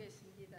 드리겠습니다.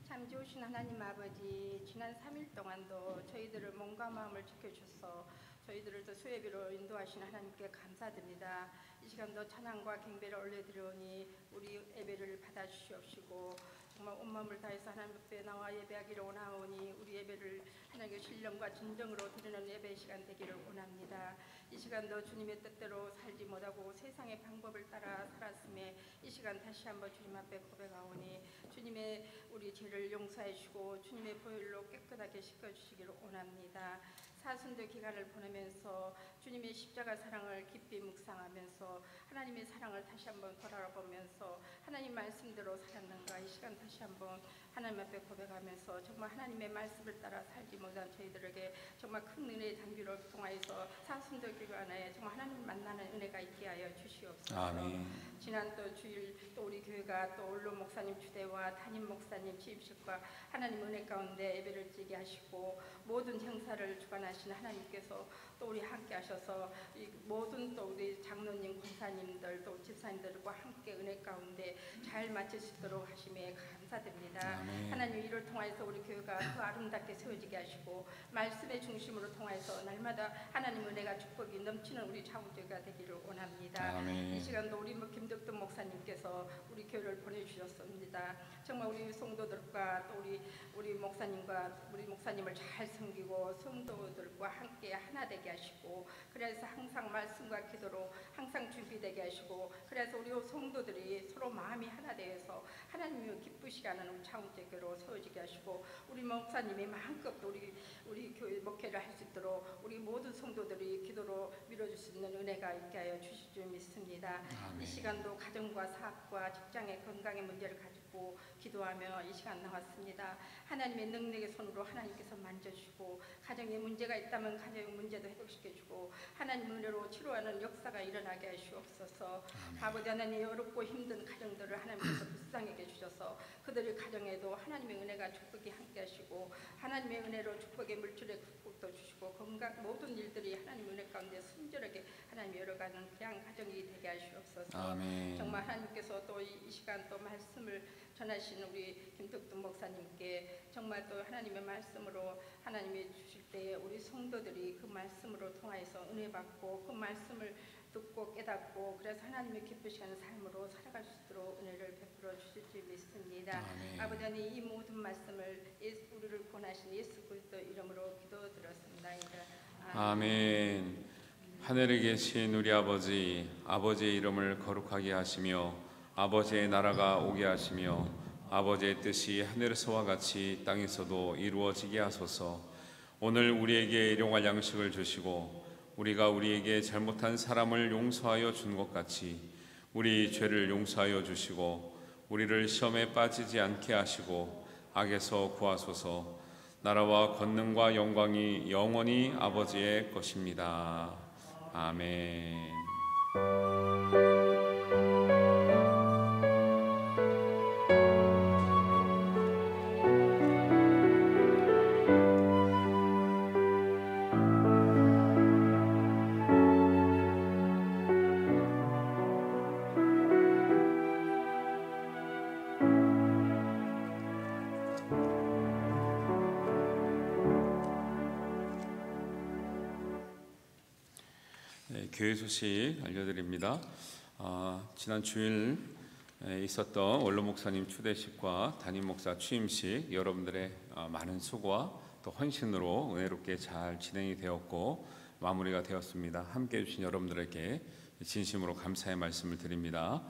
참 좋으신 하나님 아버지, 지난 3일 동안도 저희들을 몸과 마음을 지켜주셔서 저희들을 또 수예비로 인도하신 하나님께 감사드립니다. 이 시간도 찬양과 경배를 올려드리오니 우리 예배를 받아주시옵시고 정말 온 마음을 다해서 하나님 앞에 나와 예배하기를 원하오니 우리 예배를 하나님의 신령과 진정으로 드리는 예배 시간 되기를 원합니다. 이 시간도 주님의 뜻대로 살지 못하고 세상의 방법을 따라 살았음에 이 시간 다시 한번 주님 앞에 고백하오니 주님의 우리 죄를 용서해 주시고 주님의 보혈로 깨끗하게 씻어주시기를 원합니다. 사순절 기간을 보내면서 주님의 십자가 사랑을 깊이 묵상하면서 하나님의 사랑을 다시 한번 돌아보면서 하나님 말씀대로 살았는가 이 시간 다시 한번 하나님 앞에 고백하면서 정말 하나님의 말씀을 따라 살지 못한 저희들에게 정말 큰 은혜의 단비를 통하여서 사순절 기간에 정말 하나님 만나는 은혜가 있게 하여 주시옵소서. 아멘. 지난 또 주일 또 우리 교회가 또 올로 목사님 주대와 담임 목사님 취임식과 하나님 은혜 가운데 예배를 드리게 하시고 모든 행사를 주관하신 하나님께서 또 우리 함께 하셔서 이 모든 또 우리 장로님, 권사님들 또 집사님들과 함께 은혜 가운데 잘 마칠 수 있도록 하심에 감사드립니다. 아멘. 하나님 이를 통해서 우리 교회가 더 아름답게 세워지게 하시고 말씀의 중심으로 통해서 날마다 하나님 은혜가 축복이 넘치는 우리 자우교회가 되기를 원합니다. 아멘. 이 시간도 우리 김덕든 목사님께서 우리 교회를 보내주셨습니다. 정말 우리 성도들과 또 우리 목사님과 우리 목사님을 잘 섬기고 성도들과 함께 하나 되게 하시고 그래서 항상 말씀과 기도로 항상 준비되게 하시고 그래서 우리 성도들이 서로 마음이 하나 되어서 하나님이 기쁘시게 하는 우리 창조교로 세워지게 하시고 우리 목사님이 마음껏 우리 교회 목회를 할 수 있도록 우리 모든 성도들이 기도로 밀어줄 수 있는 은혜가 있게 하여 주실 줄 믿습니다. 아멘. 이 시간도 가정과 사업과 직장의 건강의 문제를 가지고 기도하며 이 시간 나왔습니다. 하나님의 능력의 손으로 하나님께서 만져주시고 가정에 문제가 있다면 가정의 문제도 회복시켜주고 하나님 은혜로 치료하는 역사가 일어나게 하시옵소서. 아버지 하나님 어렵고 힘든 가정들을 하나님께서 불쌍하게 주셔서 그들의 가정에도 하나님의 은혜가 축복이 함께 하시고 하나님의 은혜로 축복의 물질의 축복도 주시고 건강 모든 일들이 하나님 은혜 가운데 순절하게 하나님 열어가는 그냥 가정이 되게 하시옵소서. 아멘. 정말 하나님께서 또 이 시간 또 말씀을 전하신 우리 김덕든 목사님께 정말 또 하나님의 말씀으로 하나님이 주실 때 우리 성도들이 그 말씀으로 통하여서 은혜 받고 그 말씀을 듣고 깨닫고 그래서 하나님의 기쁘시는 삶으로 살아갈 수 있도록 은혜를 베풀어 주실 줄 믿습니다. 아멘. 아버지 하나님 이 모든 말씀을 우리를 권하신 예수 그리스도 이름으로 기도드렸습니다. 아멘. 하늘에 계신 우리 아버지, 아버지의 이름을 거룩하게 하시며 아버지의 나라가 오게 하시며 아버지의 뜻이 하늘에서와 같이 땅에서도 이루어지게 하소서. 오늘 우리에게 일용할 양식을 주시고 우리가 우리에게 잘못한 사람을 용서하여 준 것 같이 우리 죄를 용서하여 주시고 우리를 시험에 빠지지 않게 하시고 악에서 구하소서. 나라와 권능과 영광이 영원히 아버지의 것입니다. 아멘. 교회 소식 알려드립니다. 지난 주일 있었던 원로 목사님 추대식과 담임 목사 취임식 여러분들의 많은 수고와 또 헌신으로 은혜롭게 잘 진행이 되었고 마무리가 되었습니다. 함께해 주신 여러분들에게 진심으로 감사의 말씀을 드립니다.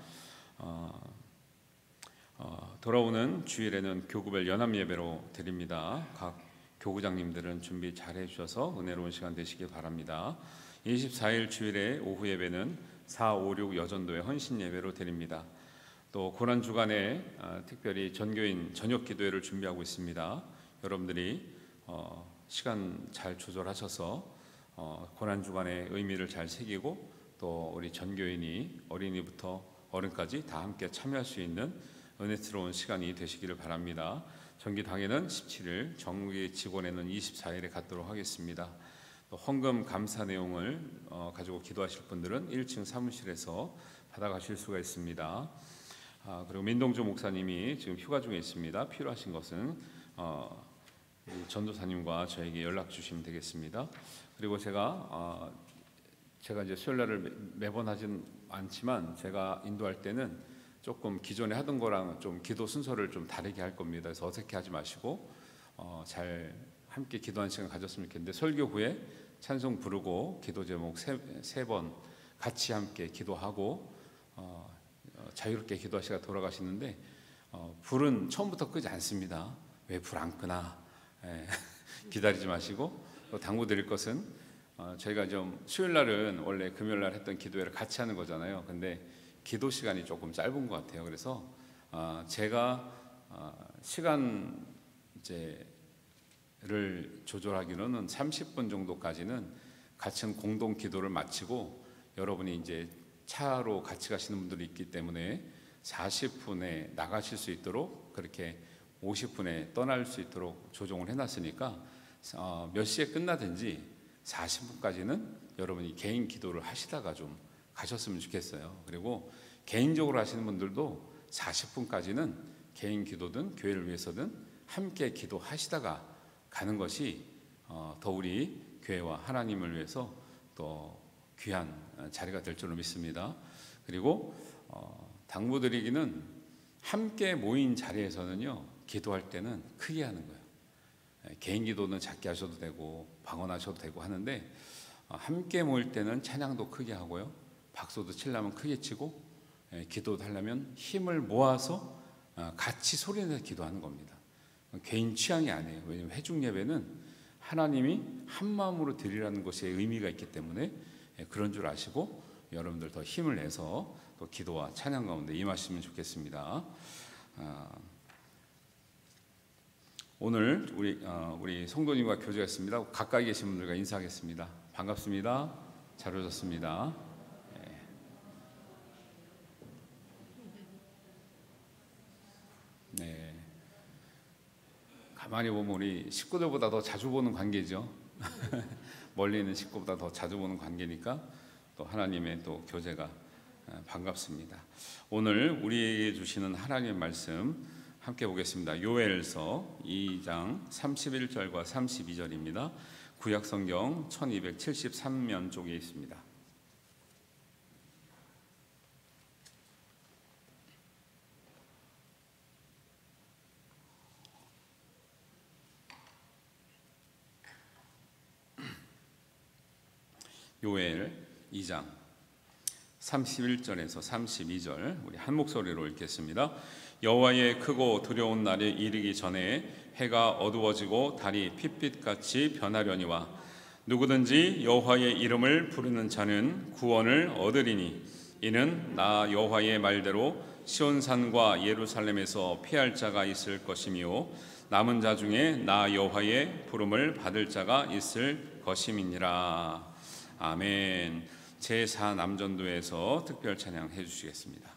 돌아오는 주일에는 교구별 연합 예배로 드립니다. 각 교구장님들은 준비 잘 해주셔서 은혜로운 시간 되시길 바랍니다. 24일 주일에 오후 예배는 4, 5, 6 여전도의 헌신 예배로 드립니다. 또 고난 주간에 특별히 전교인 저녁 기도회를 준비하고 있습니다. 여러분들이 시간 잘 조절하셔서 고난 주간의 의미를 잘 새기고 또 우리 전교인이 어린이부터 어른까지 다 함께 참여할 수 있는 은혜스러운 시간이 되시기를 바랍니다. 정기당회는 17일, 정기 직원회는 24일에 갖도록 하겠습니다. 헌금 감사 내용을 가지고 기도하실 분들은 1층 사무실에서 받아가실 수가 있습니다. 그리고 민동주 목사님이 지금 휴가 중에 있습니다. 필요하신 것은 이 전도사님과 저에게 연락 주시면 되겠습니다. 그리고 제가 이제 수요일날을 매번 하진 않지만 제가 인도할 때는 조금 기존에 하던 거랑 좀 기도 순서를 좀 다르게 할 겁니다. 그래서 어색해하지 마시고 잘 함께 기도하는 시간 가졌으면 좋겠는데, 설교 후에 찬송 부르고 기도 제목 세 번 같이 함께 기도하고 자유롭게 기도하시다 돌아가시는데, 불은 처음부터 끄지 않습니다. 왜 불 안 끄나 기다리지 마시고, 또 당부드릴 것은 저희가 좀 수요일 날은 원래 금요일 날 했던 기도회를 같이 하는 거잖아요. 근데 기도 시간이 조금 짧은 것 같아요. 그래서 제가 시간 를 조절하기로는 30분 정도까지는 같이 공동 기도를 마치고, 여러분이 이제 차로 같이 가시는 분들이 있기 때문에 40분에 나가실 수 있도록 그렇게 50분에 떠날 수 있도록 조정을 해놨으니까 몇 시에 끝나든지 40분까지는 여러분이 개인 기도를 하시다가 좀 가셨으면 좋겠어요. 그리고 개인적으로 하시는 분들도 40분까지는 개인 기도든 교회를 위해서든 함께 기도하시다가 가는 것이 더 우리 교회와 하나님을 위해서 또 귀한 자리가 될 줄로 믿습니다. 그리고 당부드리기는, 함께 모인 자리에서는요, 기도할 때는 크게 하는 거예요. 개인 기도는 작게 하셔도 되고 방언하셔도 되고 하는데, 함께 모일 때는 찬양도 크게 하고요, 박수도 치려면 크게 치고, 기도도 하려면 힘을 모아서 같이 소리내서 기도하는 겁니다. 개인 취향이 아니에요. 왜냐하면 회중 예배는 하나님이 한 마음으로 드리라는 것에 의미가 있기 때문에 그런 줄 아시고 여러분들 더 힘을 내서 또 기도와 찬양 가운데 임하시면 좋겠습니다. 오늘 우리 성도님과 교제가 있습니다. 가까이 계신 분들과 인사하겠습니다. 반갑습니다. 잘 오셨습니다. 네. 가만히 보면 우리 식구들보다 더 자주 보는 관계죠. 멀리 있는 식구보다 더 자주 보는 관계니까 또 하나님의 또 교제가 반갑습니다. 오늘 우리에게 주시는 하나님의 말씀 함께 보겠습니다. 요엘서 2장 31절과 32절입니다. 구약성경 1273면 쪽에 있습니다. 요엘 2장 31절에서 32절 우리 한 목소리로 읽겠습니다. 여호와의 크고 두려운 날이 이르기 전에 해가 어두워지고 달이 핏빛같이 변하려니와 누구든지 여호와의 이름을 부르는 자는 구원을 얻으리니 이는 나 여호와의 말대로 시온산과 예루살렘에서 피할 자가 있을 것이며 남은 자 중에 나 여호와의 부름을 받을 자가 있을 것임이니라. 아멘. 제4남전도에서 특별 찬양 해주시겠습니다.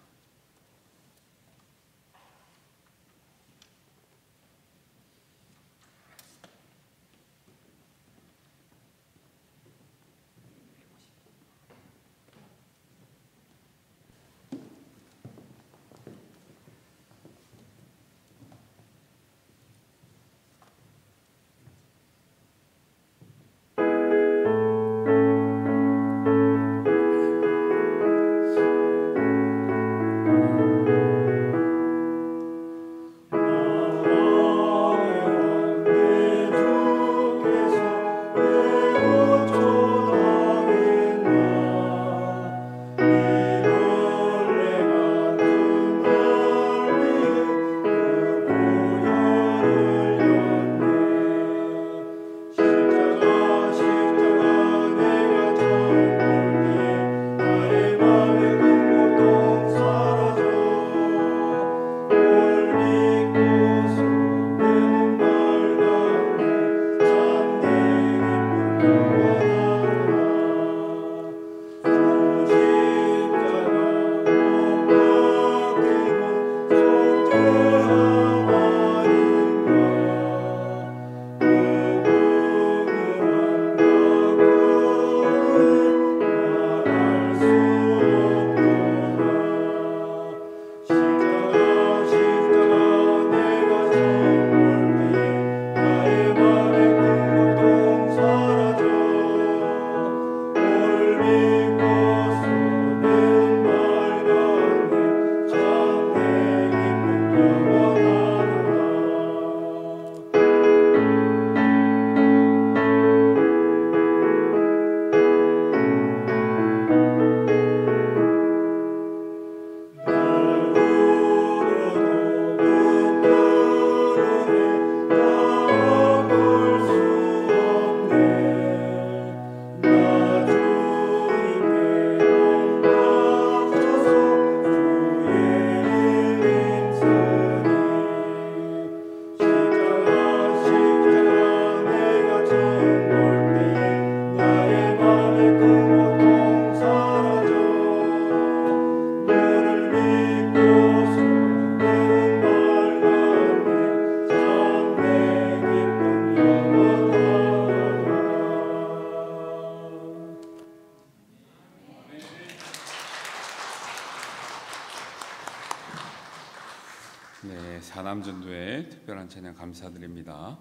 네, 사남전도회 특별한 찬양 감사드립니다.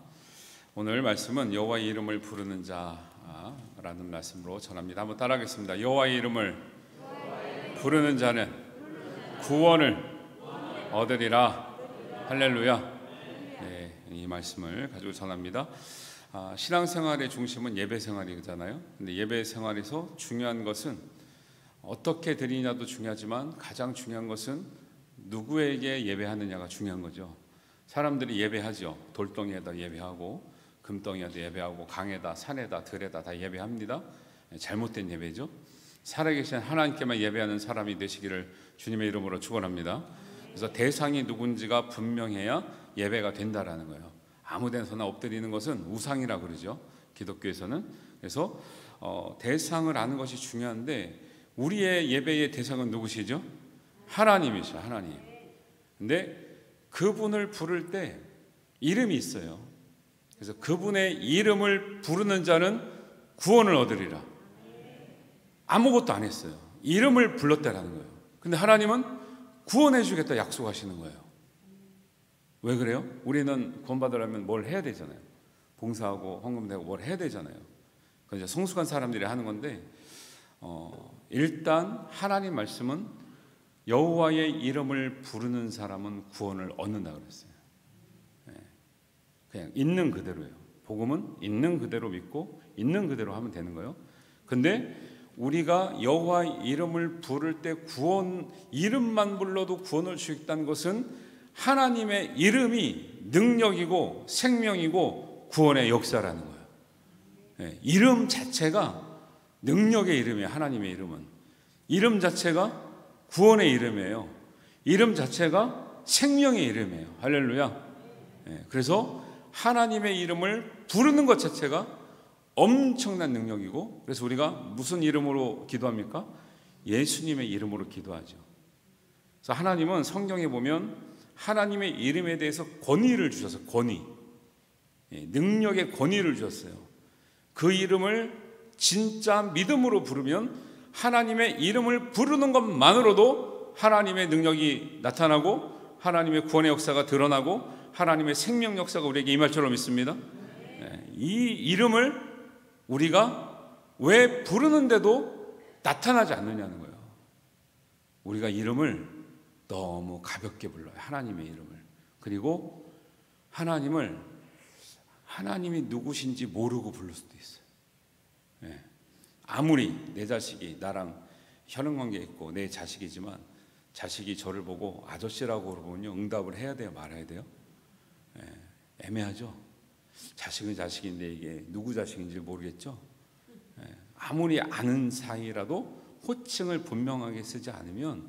오늘 말씀은 여호와의 이름을 부르는 자라는 말씀으로 전합니다. 한번 따라하겠습니다. 여호와의 이름을 부르는 자는 구원을 얻으리라. 할렐루야. 네, 이 말씀을 가지고 전합니다. 신앙생활의 중심은 예배생활이잖아요. 근데 예배생활에서 중요한 것은 어떻게 드리냐도 중요하지만 가장 중요한 것은 누구에게 예배하느냐가 중요한 거죠. 사람들이 예배하죠. 돌덩이에다 예배하고 금덩이에다 예배하고 강에다 산에다 들에다 다 예배합니다. 잘못된 예배죠. 살아계신 하나님께만 예배하는 사람이 되시기를 주님의 이름으로 축원합니다. 그래서 대상이 누군지가 분명해야 예배가 된다라는 거예요. 아무 데서나 엎드리는 것은 우상이라고 그러죠. 기독교에서는. 그래서 대상을 아는 것이 중요한데 우리의 예배의 대상은 누구시죠? 하나님이죠. 하나님. 근데 그분을 부를 때 이름이 있어요. 그래서 그분의 이름을 부르는 자는 구원을 얻으리라. 아무것도 안 했어요. 이름을 불렀다라는 거예요. 근데 하나님은 구원해 주겠다 약속하시는 거예요. 왜 그래요? 우리는 구원받으려면 뭘 해야 되잖아요. 봉사하고 헌금되고 뭘 해야 되잖아요. 그건 이제 성숙한 사람들이 하는 건데 일단 하나님 말씀은 여호와의 이름을 부르는 사람은 구원을 얻는다 그랬어요. 그냥 있는 그대로예요. 복음은 있는 그대로 믿고 있는 그대로 하면 되는 거예요. 근데 우리가 여호와의 이름을 부를 때 구원, 이름만 불러도 구원을 주겠다는 것은 하나님의 이름이 능력이고 생명이고 구원의 역사라는 거예요. 이름 자체가 능력의 이름이에요. 하나님의 이름은 이름 자체가 구원의 이름이에요. 이름 자체가 생명의 이름이에요. 할렐루야. 그래서 하나님의 이름을 부르는 것 자체가 엄청난 능력이고, 그래서 우리가 무슨 이름으로 기도합니까? 예수님의 이름으로 기도하죠. 그래서 하나님은 성경에 보면 하나님의 이름에 대해서 권위를 주셔서 권위, 능력의 권위를 주셨어요. 그 이름을 진짜 믿음으로 부르면 하나님의 이름을 부르는 것만으로도 하나님의 능력이 나타나고 하나님의 구원의 역사가 드러나고 하나님의 생명 역사가 우리에게 임할 줄로 믿습니다. 이 이름을 우리가 왜 부르는데도 나타나지 않느냐는 거예요. 우리가 이름을 너무 가볍게 불러요. 하나님의 이름을. 그리고 하나님이 누구신지 모르고 부를 수도 있어요. 아무리 내 자식이 나랑 혈연관계 있고 내 자식이지만 자식이 저를 보고 아저씨라고 그러면요 응답을 해야 돼요, 말아야 돼요? 애매하죠. 자식은 자식인데 이게 누구 자식인지 모르겠죠. 아무리 아는 사이라도 호칭을 분명하게 쓰지 않으면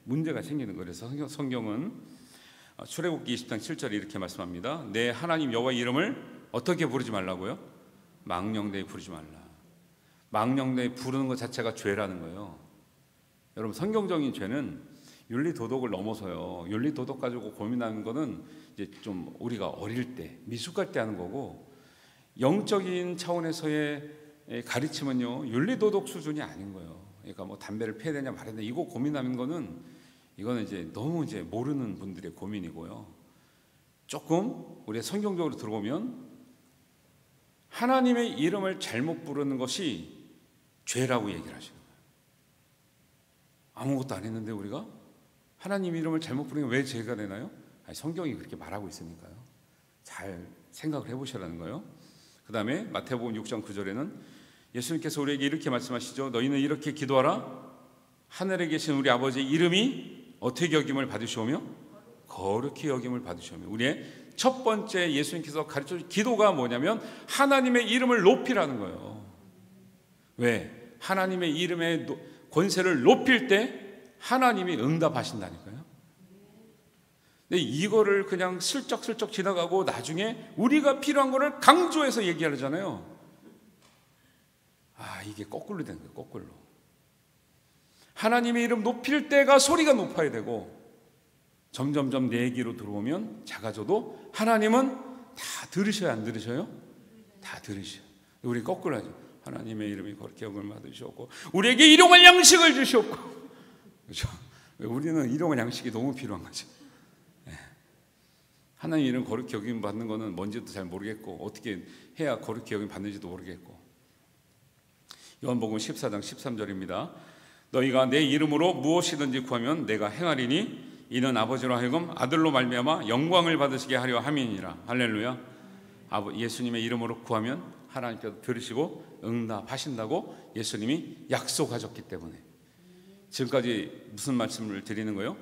문제가 생기는 거예요. 그래서 성경은 출애굽기 20장 7절에 이렇게 말씀합니다. 내 하나님 여호와의 이름을 어떻게 부르지 말라고요? 망령되이 부르지 말라. 망령되이 부르는 것 자체가 죄라는 거예요. 여러분, 성경적인 죄는 윤리 도덕을 넘어서요. 윤리 도덕 가지고 고민하는 거는 이제 좀 우리가 어릴 때 미숙할 때 하는 거고, 영적인 차원에서의 가르침은요 윤리 도덕 수준이 아닌 거예요. 그러니까 뭐 담배를 피워야 되냐 말아야 되냐 이거 고민하는 이거는 이제 너무 이제 모르는 분들의 고민이고요. 조금 우리가 성경적으로 들어보면 하나님의 이름을 잘못 부르는 것이 죄라고 얘기를 하시는 거예요. 아무것도 안 했는데 우리가 하나님 이름을 잘못 부르면 왜 죄가 되나요? 성경이 그렇게 말하고 있으니까요. 잘 생각을 해보시라는 거예요. 그 다음에 마태복음 6장 9절에는 예수님께서 우리에게 이렇게 말씀하시죠. 너희는 이렇게 기도하라. 하늘에 계신 우리 아버지의 이름이 어떻게 여김을 받으시오며 거룩히 여김을 받으시오며. 우리의 첫 번째 예수님께서 가르쳐 주신 기도가 뭐냐면 하나님의 이름을 높이라는 거예요. 왜? 하나님의 이름의 권세를 높일 때 하나님이 응답하신다니까요. 근데 이거를 그냥 슬쩍슬쩍 지나가고 나중에 우리가 필요한 거를 강조해서 얘기하잖아요. 이게 거꾸로 된 거예요. 거꾸로. 하나님의 이름 높일 때가 소리가 높아야 되고, 점점점 내 얘기로 들어오면 작아져도 하나님은 다 들으셔요, 안 들으셔요? 다 들으셔요. 우리 거꾸로 하죠. 하나님의 이름이 거룩히 여김을 받으시옵고 우리에게 일용할 양식을 주시옵고. 그렇죠? 우리는 일용할 양식이 너무 필요한 거죠. 하나님 이름 거룩히 여김 받는 거는 뭔지도 잘 모르겠고 어떻게 해야 거룩히 여김 받는지도 모르겠고. 요한복음 14장 13절입니다. 너희가 내 이름으로 무엇이든지 구하면 내가 행하리니 이는 아버지로 하여금 아들로 말미암아 영광을 받으시게 하려 함이니라. 할렐루야. 예수님의 이름으로 구하면 하나님께서 들으시고 응답하신다고 예수님이 약속하셨기 때문에. 지금까지 무슨 말씀을 드리는 거예요?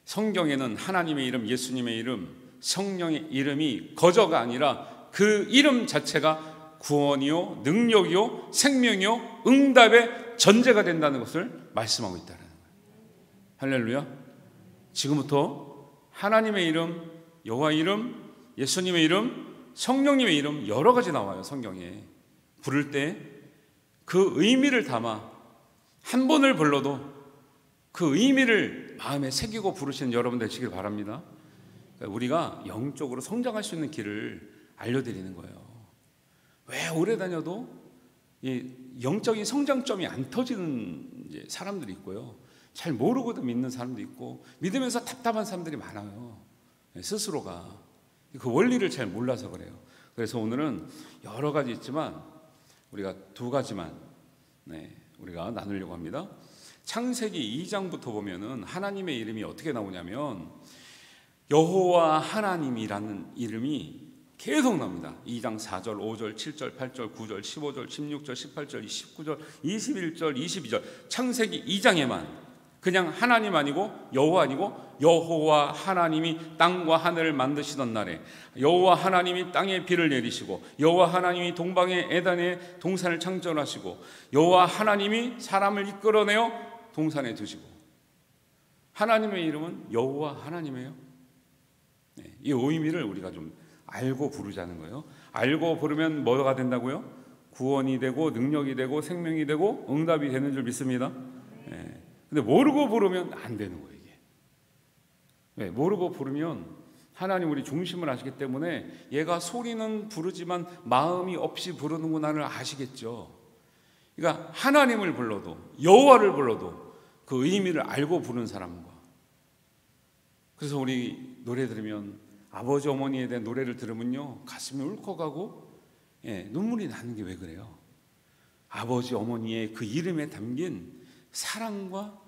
성경에는 하나님의 이름, 예수님의 이름, 성령의 이름이 거저가 아니라 그 이름 자체가 구원이요, 능력이요, 생명이요, 응답의 전제가 된다는 것을 말씀하고 있다는 거예요. 할렐루야. 지금부터 하나님의 이름, 여호와 이름, 예수님의 이름, 성령님의 이름 여러 가지 나와요. 성경에 부를 때 그 의미를 담아 한 번을 불러도 그 의미를 마음에 새기고 부르시는 여러분 되시길 바랍니다. 그러니까 우리가 영적으로 성장할 수 있는 길을 알려드리는 거예요. 왜 오래 다녀도 이 영적인 성장점이 안 터지는 사람들이 있고요, 잘 모르고도 믿는 사람도 있고, 믿으면서 답답한 사람들이 많아요. 스스로가 그 원리를 잘 몰라서 그래요. 그래서 오늘은 여러 가지 있지만 우리가 두 가지만 우리가 나누려고 합니다. 창세기 2장부터 보면은 하나님의 이름이 어떻게 나오냐면 여호와 하나님이라는 이름이 계속 나옵니다. 2장 4절, 5절, 7절, 8절, 9절, 15절, 16절, 18절, 19절, 21절, 22절. 창세기 2장에만 그냥 하나님 아니고 여호와 아니고 여호와 하나님이 땅과 하늘을 만드시던 날에 여호와 하나님이 땅에 비를 내리시고 여호와 하나님이 동방의 에덴에 동산을 창조하시고 여호와 하나님이 사람을 이끌어내어 동산에 두시고. 하나님의 이름은 여호와 하나님이에요. 이 의미를 우리가 좀 알고 부르자는 거예요. 알고 부르면 뭐가 된다고요? 구원이 되고 능력이 되고 생명이 되고 응답이 되는 줄 믿습니다. 근데 모르고 부르면 안 되는 거예요. 이게 모르고 부르면 하나님 우리 중심을 아시기 때문에 얘가 소리는 부르지만 마음이 없이 부르는구나를 아시겠죠. 그러니까 하나님을 불러도 여호와를 불러도 그 의미를 알고 부르는 사람과. 그래서 우리 노래 들으면 아버지 어머니에 대한 노래를 들으면요 가슴이 울컥하고 눈물이 나는 게 왜 그래요? 아버지 어머니의 그 이름에 담긴 사랑과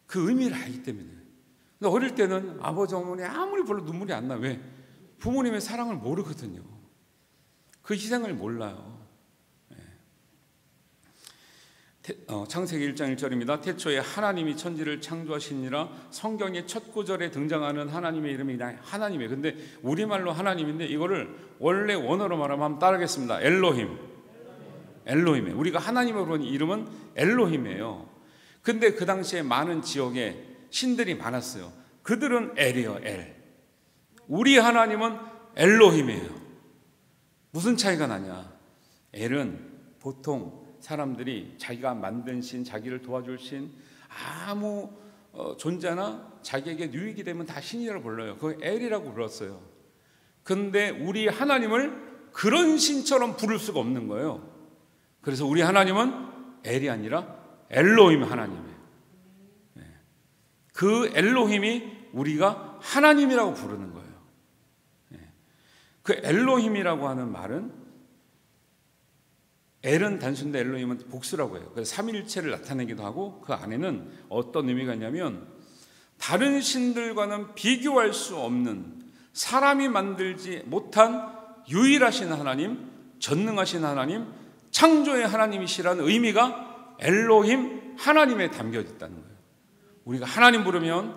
그 의미를 알기 때문에. 근데 어릴 때는 아버지 어머니 아무리 불러도 눈물이 안 나. 왜? 부모님의 사랑을 모르거든요. 그 희생을 몰라요. 창세기 1장 1절입니다. 태초에 하나님이 천지를 창조하시니라. 성경의 첫 구절에 등장하는 하나님의 이름이 그냥 하나님이에요. 근데 우리말로 하나님인데 이거를 원래 원어로 말하면 한번 따르겠습니다. 엘로힘. 엘로힘이에요. 우리가 하나님으로 부르는 이름은 엘로힘이에요. 근데 그 당시에 많은 지역에 신들이 많았어요. 그들은 엘이에요. 엘. 우리 하나님은 엘로힘이에요. 무슨 차이가 나냐? 엘은 보통 사람들이 자기가 만든 신, 자기를 도와줄 신, 아무 존재나 자기에게 유익이 되면 다 신이라고 불러요. 그걸 엘이라고 불렀어요. 근데 우리 하나님을 그런 신처럼 부를 수가 없는 거예요. 그래서 우리 하나님은 엘이 아니라 엘로힘 하나님이에요. 그 엘로힘이 우리가 하나님이라고 부르는 거예요. 그 엘로힘이라고 하는 말은, 엘은 단순데 엘로힘은 복수라고 해요. 그래서 삼위일체를 나타내기도 하고, 그 안에는 어떤 의미가 있냐면 다른 신들과는 비교할 수 없는, 사람이 만들지 못한 유일하신 하나님, 전능하신 하나님, 창조의 하나님이시라는 의미가 엘로힘 하나님에 담겨 있다는 거예요. 우리가 하나님 부르면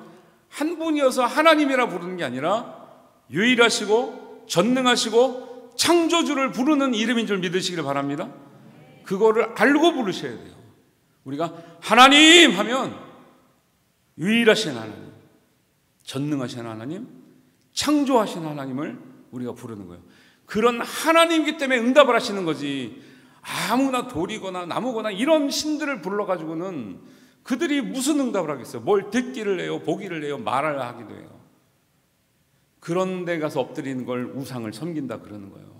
한 분이어서 하나님이라 부르는 게 아니라 유일하시고 전능하시고 창조주를 부르는 이름인 줄 믿으시길 바랍니다. 그거를 알고 부르셔야 돼요. 우리가 하나님 하면 유일하신 하나님, 전능하신 하나님, 창조하신 하나님을 우리가 부르는 거예요. 그런 하나님이기 때문에 응답을 하시는 거지, 아무나 돌이거나 나무거나 이런 신들을 불러가지고는 그들이 무슨 응답을 하겠어요? 뭘 듣기를 해요? 보기를 해요? 말을 하기도 해요. 그런 데 가서 엎드리는 걸 우상을 섬긴다 그러는 거예요.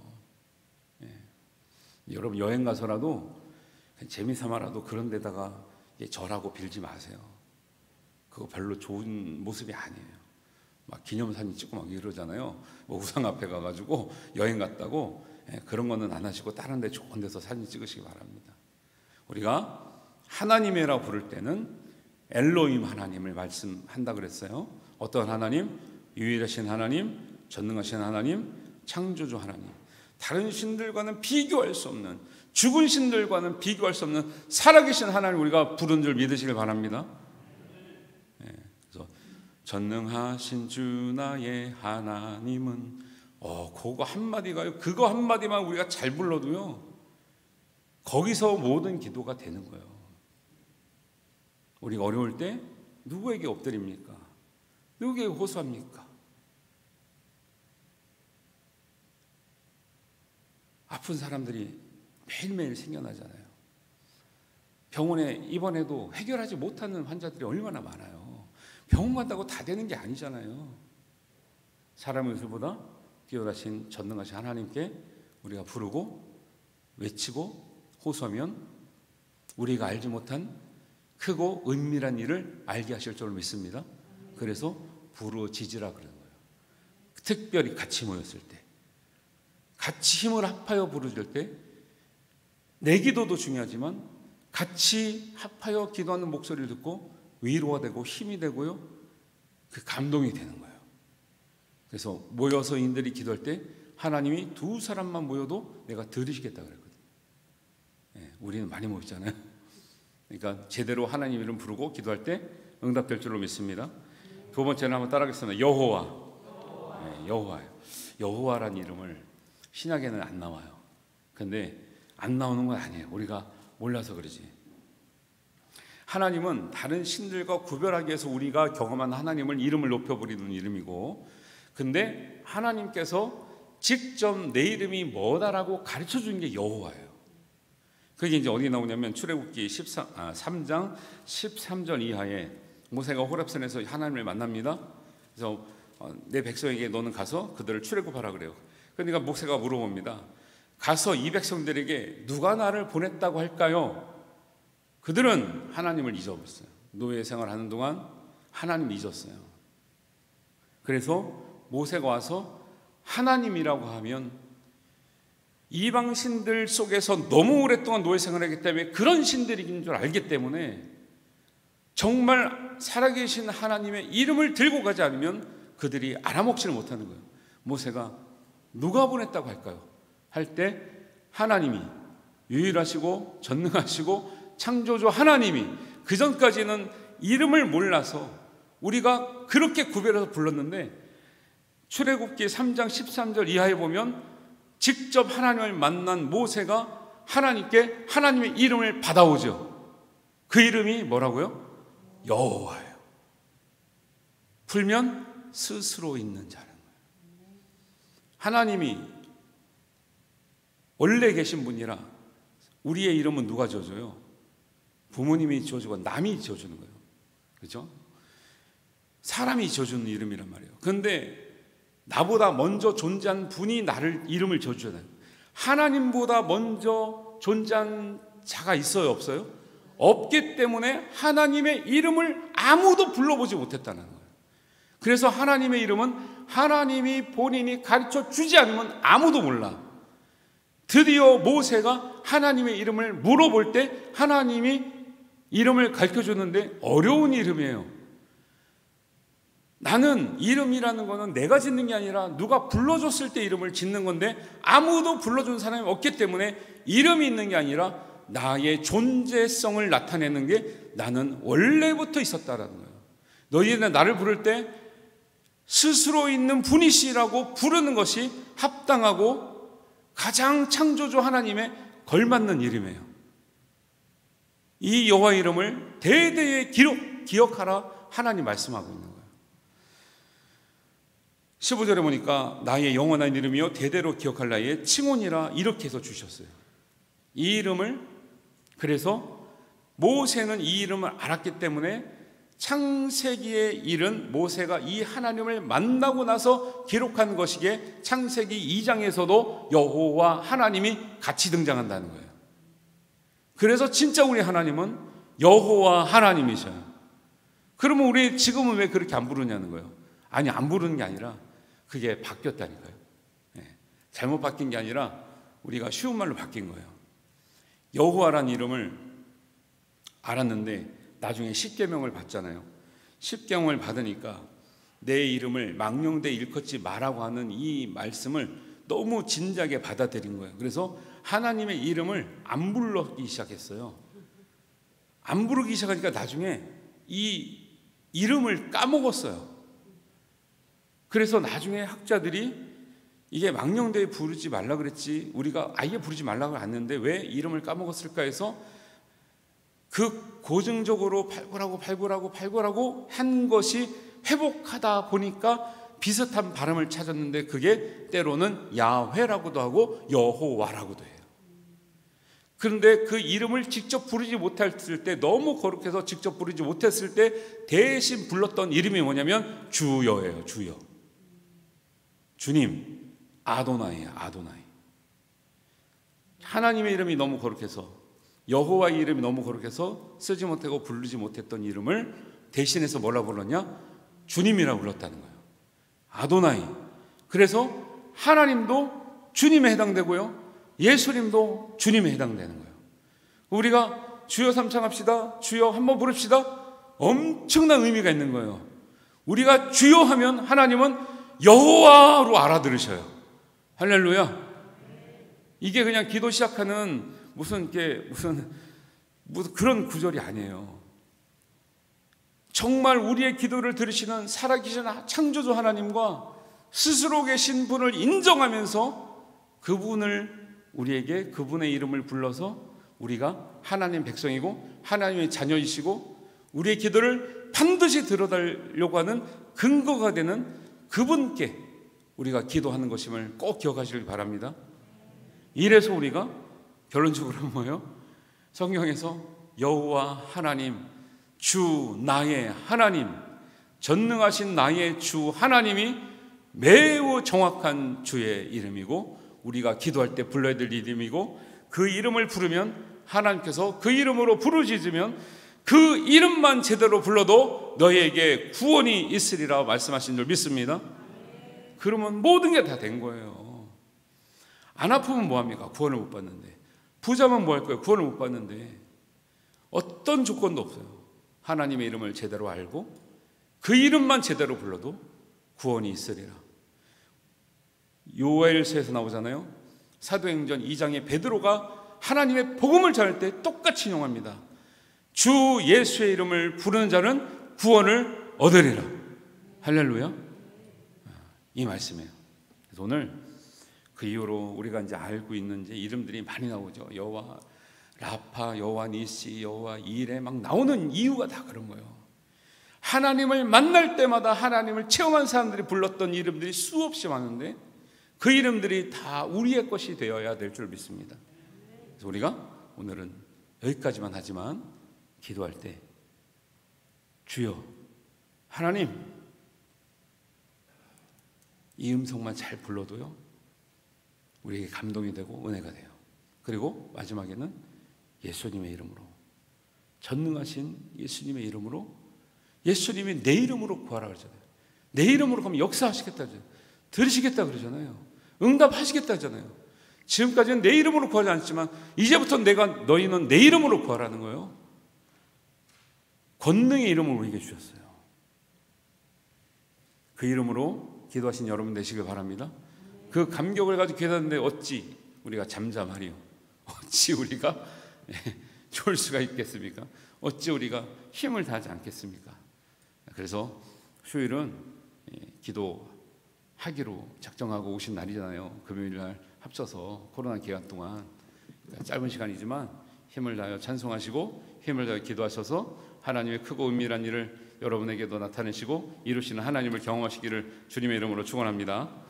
여러분 여행 가서라도 재미삼아라도 그런 데다가 절하고 빌지 마세요. 그거 별로 좋은 모습이 아니에요. 막 기념사진 찍고 막 이러잖아요. 뭐 우상 앞에 가가지고 여행 갔다고. 그런 거는 안 하시고 다른 데 좋은 데서 사진 찍으시기 바랍니다. 우리가 하나님이라 부를 때는 엘로힘 하나님을 말씀한다 그랬어요. 어떤 하나님? 유일하신 하나님, 전능하신 하나님, 창조주 하나님. 다른 신들과는 비교할 수 없는, 죽은 신들과는 비교할 수 없는 살아계신 하나님 우리가 부른 줄 믿으시길 바랍니다. 그래서 전능하신 주 나의 하나님은 그거 한마디가요. 그거 한마디만 우리가 잘 불러도요, 거기서 모든 기도가 되는 거예요. 우리가 어려울 때 누구에게 엎드립니까? 누구에게 호소합니까? 아픈 사람들이 매일매일 생겨나잖아요. 병원에 입원해도 해결하지 못하는 환자들이 얼마나 많아요. 병원 간다고 다 되는 게 아니잖아요. 사람의 의술보다 뛰어나신 전능하신 하나님께 우리가 부르고 외치고 호소하면 우리가 알지 못한 크고 은밀한 일을 알게 하실 줄 믿습니다. 그래서 부르짖으라 그러는 거예요. 특별히 같이 모였을 때, 같이 힘을 합하여 부르짖을 때, 내 기도도 중요하지만 같이 합하여 기도하는 목소리를 듣고 위로가 되고 힘이 되고요, 그 감동이 되는 거예요. 그래서 모여서 인들이 기도할 때 하나님이 두 사람만 모여도 내가 들으시겠다 그랬거든요. 우리는 많이 모였잖아요. 그러니까 제대로 하나님 이름 부르고 기도할 때 응답될 줄로 믿습니다. 두 번째는 한번 따라하겠습니다. 여호와. 여호와예요. 여호와라는 이름을 신약에는 안 나와요. 근데 안 나오는 건 아니에요. 우리가 몰라서 그러지. 하나님은 다른 신들과 구별하기 위해서 우리가 경험한 하나님을 이름을 높여버리는 이름이고, 근데 하나님께서 직접 내 이름이 뭐다라고 가르쳐 주는 게 여호와예요. 그게 이제 어디 나오냐면 출애굽기 3장 13절 이하에 모세가 호렙산에서 하나님을 만납니다. 그래서 내 백성에게 너는 가서 그들을 출애굽하라 그래요. 그러니까 모세가 물어봅니다. 가서 이 백성들에게 누가 나를 보냈다고 할까요? 그들은 하나님을 잊어버렸어요. 노예 생활하는 동안 하나님을 잊었어요. 그래서 모세가 와서 하나님이라고 하면 이방 신들 속에서 너무 오랫동안 노예 생활하기 때문에 그런 신들인 줄 알기 때문에 정말 살아계신 하나님의 이름을 들고 가지 않으면 그들이 알아먹지를 못하는 거예요. 모세가 누가 보냈다고 할까요? 할 때 하나님이 유일하시고 전능하시고 창조주 하나님이, 그 전까지는 이름을 몰라서 우리가 그렇게 구별해서 불렀는데 출애굽기 3장 13절 이하에 보면 직접 하나님을 만난 모세가 하나님께 하나님의 이름을 받아오죠. 그 이름이 뭐라고요? 여호와예요. 풀면 스스로 있는 자라는 거예요. 하나님이 원래 계신 분이라 우리의 이름은 누가 지어줘요? 부모님이 지어주고 남이 지어주는 거예요. 그렇죠? 사람이 지어주는 이름이란 말이에요. 그런데 나보다 먼저 존재한 분이 나를 이름을 지어주잖아요. 하나님보다 먼저 존재한 자가 있어요, 없어요? 없기 때문에 하나님의 이름을 아무도 불러보지 못했다는 거예요. 그래서 하나님의 이름은 하나님이 본인이 가르쳐 주지 않으면 아무도 몰라. 드디어 모세가 하나님의 이름을 물어볼 때 하나님이 이름을 가르쳐 주는데 어려운 이름이에요. 나는 이름이라는 거는 내가 짓는 게 아니라 누가 불러줬을 때 이름을 짓는 건데 아무도 불러준 사람이 없기 때문에 이름이 있는 게 아니라 나의 존재성을 나타내는 게 나는 원래부터 있었다라는 거예요. 너희는 나를 부를 때 스스로 있는 분이시라고 부르는 것이 합당하고 가장 창조주 하나님의 걸맞는 이름이에요. 이 여호와 이름을 대대에 기억하라 하나님 말씀하고 있는 거예요. 15절에 보니까 나의 영원한 이름이요 대대로 기억할 나의 칭혼이라 이렇게 해서 주셨어요. 이 이름을, 그래서 모세는 이 이름을 알았기 때문에 창세기에 이른 모세가 이 하나님을 만나고 나서 기록한 것이기에 창세기 2장에서도 여호와 하나님이 같이 등장한다는 거예요. 그래서 진짜 우리 하나님은 여호와 하나님이셔요. 그러면 우리 지금은 왜 그렇게 안 부르냐는 거예요. 아니, 안 부르는 게 아니라 그게 바뀌었다니까요. 잘못 바뀐 게 아니라 우리가 쉬운 말로 바뀐 거예요. 여호와라는 이름을 알았는데 나중에 십계명을 받잖아요. 십계명을 받으니까 내 이름을 망령되이 일컫지 마라고 하는 이 말씀을 너무 진지하게 받아들인 거예요. 그래서 하나님의 이름을 안 부르기 시작했어요. 안 부르기 시작하니까 나중에 이 이름을 까먹었어요. 그래서 나중에 학자들이 이게 망령되이 부르지 말라 그랬지, 우리가 아예 부르지 말라고 했는데 왜 이름을 까먹었을까 해서 그 고증적으로 발굴하고 한 것이 회복하다 보니까 비슷한 발음을 찾았는데 그게 때로는 야훼라고도 하고 여호와라고도 해요. 그런데 그 이름을 직접 부르지 못했을 때, 너무 거룩해서 직접 부르지 못했을 때 대신 불렀던 이름이 뭐냐면 주여예요. 주여, 주님, 아도나이예요. 아도나이. 하나님의 이름이 너무 거룩해서, 여호와의 이름이 너무 거룩해서 쓰지 못하고 부르지 못했던 이름을 대신해서 뭐라 불렀냐? 주님이라고 불렀다는 거예요. 아도나이. 그래서 하나님도 주님에 해당되고요, 예수님도 주님에 해당되는 거예요. 우리가 주여 삼창합시다, 주여 한번 부릅시다, 엄청난 의미가 있는 거예요. 우리가 주여 하면 하나님은 여호와로 알아들으셔요. 할렐루야. 이게 그냥 기도 시작하는 무슨 그런 구절이 아니에요. 정말 우리의 기도를 들으시는 살아계신 창조주 하나님과 스스로 계신 분을 인정하면서 우리에게 그분의 이름을 불러서 우리가 하나님 백성이고 하나님의 자녀이시고 우리의 기도를 반드시 들어달라고 하는 근거가 되는 그분께 우리가 기도하는 것임을 꼭 기억하시길 바랍니다. 이래서 우리가 결론적으로 뭐예요? 성경에서 여호와 하나님, 주 나의 하나님, 전능하신 나의 주 하나님이 매우 정확한 주의 이름이고 우리가 기도할 때 불러야 될 이름이고, 그 이름을 부르면 하나님께서 그 이름으로 부르짖으면 그 이름만 제대로 불러도 너희에게 구원이 있으리라 말씀하신 줄 믿습니다. 그러면 모든 게 다 된 거예요. 안 아프면 뭐합니까? 구원을 못 받는데. 부자면 뭐 할 거예요? 구원을 못 받는데. 어떤 조건도 없어요. 하나님의 이름을 제대로 알고 그 이름만 제대로 불러도 구원이 있으리라. 요엘서에서 나오잖아요. 사도행전 2장에 베드로가 하나님의 복음을 전할 때 똑같이 인용합니다. 주 예수의 이름을 부르는 자는 구원을 얻으리라. 할렐루야. 이 말씀이에요. 그래서 오늘 그 이후로 우리가 이제 알고 있는 이제 이름들이 많이 나오죠. 여호와 라파, 여호와 니시, 여호와 이레 막 나오는 이유가 다 그런 거예요. 하나님을 만날 때마다 하나님을 체험한 사람들이 불렀던 이름들이 수없이 많은데 그 이름들이 다 우리의 것이 되어야 될 줄 믿습니다. 그래서 우리가 오늘은 여기까지만 하지만 기도할 때 주여 하나님, 이 음성만 잘 불러도요 우리에게 감동이 되고 은혜가 돼요. 그리고 마지막에는 예수님의 이름으로, 전능하신 예수님의 이름으로, 예수님이 내 이름으로 구하라 그러잖아요. 내 이름으로 가면 역사하시겠다 그러잖아요. 들으시겠다 그러잖아요. 응답하시겠다 하잖아요. 지금까지는 내 이름으로 구하지 않았지만 이제부터 너희는 내 이름으로 구하라는 거예요. 권능의 이름을 우리에게 주셨어요. 그 이름으로 기도하신 여러분 되시길 바랍니다. 그 감격을 가지고 기도하는데 어찌 우리가 잠잠하리요? 어찌 우리가 좋을 수가 있겠습니까? 어찌 우리가 힘을 다하지 않겠습니까? 그래서 휴일은 기도하기로 작정하고 오신 날이잖아요. 금요일날 합쳐서 코로나 기간 동안 짧은 시간이지만 힘을 다하여 찬송하시고 힘을 다하여 기도하셔서 하나님의 크고 은밀한 일을 여러분에게도 나타내시고 이루시는 하나님을 경험하시기를 주님의 이름으로 축원합니다.